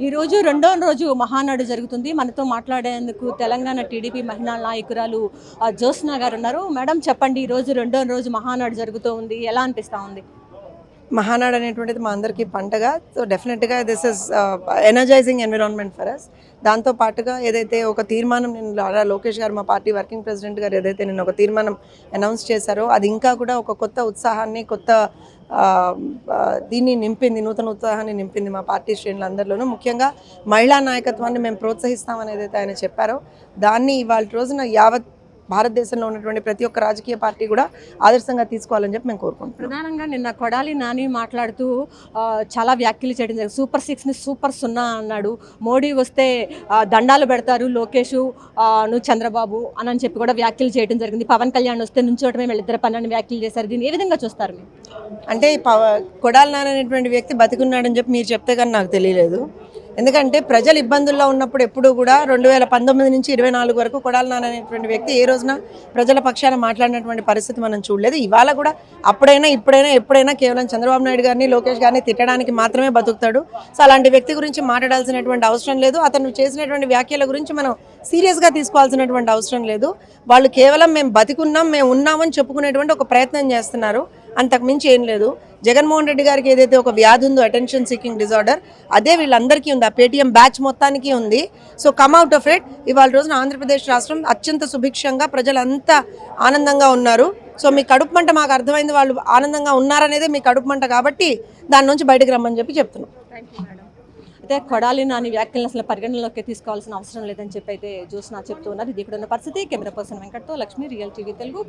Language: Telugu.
ఈరోజు రెండో రోజు మహానాడు జరుగుతుంది. మనతో మాట్లాడేందుకు తెలంగాణ టీడీపీ మహిళా నాయకురాలు జ్యోత్స్న గారు ఉన్నారు. మేడం చెప్పండి, ఈరోజు రెండో రోజు మహానాడు జరుగుతూ ఉంది, ఎలా అనిపిస్తూ ఉంది? మహానాడు అనేటువంటిది మా అందరికీ పంటగ. సో డెఫినెట్గా this is energizing environment for us. దాంతో పాటుగా ఏదైతే ఒక తీర్మానం నేను నారా లోకేష్ గారు, మా పార్టీ వర్కింగ్ ప్రెసిడెంట్ గారు ఏదైతే నేను ఒక తీర్మానం అనౌన్స్ చేశారో అది ఇంకా కూడా ఒక కొత్త ఉత్సాహాన్ని, కొత్త దీన్ని నింపింది, నూతన ఉత్సాహాన్ని నింపింది మా పార్టీ శ్రేణులందరిలోనూ. ముఖ్యంగా మహిళా నాయకత్వాన్ని మేము ప్రోత్సహిస్తామని ఏదైతే ఆయన చెప్పారో దాన్ని ఇవాళ రోజున యావత్ భారతదేశంలో ఉన్నటువంటి ప్రతి ఒక్క రాజకీయ పార్టీ కూడా ఆదర్శంగా తీసుకోవాలని చెప్పి మేము కోరుకుంటున్నాం. ప్రధానంగా నిన్న కొడాలి నాని మాట్లాడుతూ చాలా వ్యాఖ్యలు చేయడం జరిగింది. సూపర్ 6ని సూపర్ 0 అన్నాడు. మోడీ వస్తే దండాలు పెడతారు లోకేష్, నువ్వు చంద్రబాబు అని చెప్పి కూడా వ్యాఖ్యలు చేయడం జరిగింది. పవన్ కళ్యాణ్ వస్తే నుంచోటమే వీళ్ళిద్దరు పనులని వ్యాఖ్యలు చేశారు. దీన్ని ఏ విధంగా చూస్తారు మీరు? అంటే కొడాలి నాని అనేటువంటి వ్యక్తి బతికున్నాడని చెప్పి మీరు చెప్తే కానీ నాకు తెలియలేదు. ఎందుకంటే ప్రజలు ఇబ్బందుల్లో ఉన్నప్పుడు ఎప్పుడూ కూడా 2019 నుంచి 24 వరకు కొడాలి నాని అనేటువంటి వ్యక్తి ఏ రోజున ప్రజల పక్షాన మాట్లాడినటువంటి పరిస్థితి మనం చూడలేదు. ఇవాళ కూడా అప్పుడైనా ఇప్పుడైనా ఎప్పుడైనా కేవలం చంద్రబాబు నాయుడు గారిని, లోకేష్ గారిని తిట్టడానికి మాత్రమే బతుకుతాడు. సో అలాంటి వ్యక్తి గురించి మాట్లాడాల్సినటువంటి అవసరం లేదు. అతను చేసినటువంటి వ్యాఖ్యల గురించి మనం సీరియస్గా తీసుకోవాల్సినటువంటి అవసరం లేదు. వాళ్ళు కేవలం మేము బతికున్నాం, మేము ఉన్నామని చెప్పుకునేటువంటి ఒక ప్రయత్నం చేస్తున్నారు, అంతకుమించి ఏం లేదు. జగన్మోహన్ రెడ్డి గారికి ఏదైతే ఒక వ్యాధి ఉందో, అటెన్షన్ సీకింగ్ డిజార్డర్, అదే వీళ్ళందరికీ ఉంది, ఆ పేటీఎం బ్యాచ్ మొత్తానికి ఉంది. So come out of it. ఇవాళ రోజున ఆంధ్రప్రదేశ్ రాష్ట్రం అత్యంత సుభిక్షంగా, ప్రజలంతా ఆనందంగా ఉన్నారు. సో మీ కడుపు మంట మాకు అర్థమైంది, వాళ్ళు ఆనందంగా ఉన్నారనేదే మీ కడుపు మంట, కాబట్టి దాని నుంచి బయటకు రమ్మని చెప్పి చెప్తున్నాం. అయితే కొడాలి నాని వ్యాఖ్యలను అసలు పరిగణనలోకి తీసుకోవాల్సిన అవసరం లేదని చెప్పి అయితే జ్యోత్స్న చెప్తూ ఉన్నారు. ఇది ఇక్కడ ఉన్న పరిస్థితి. కెమెరా పర్సన్ వెంకట్తో లక్ష్మి, రియల్ టీవీ తెలుగు.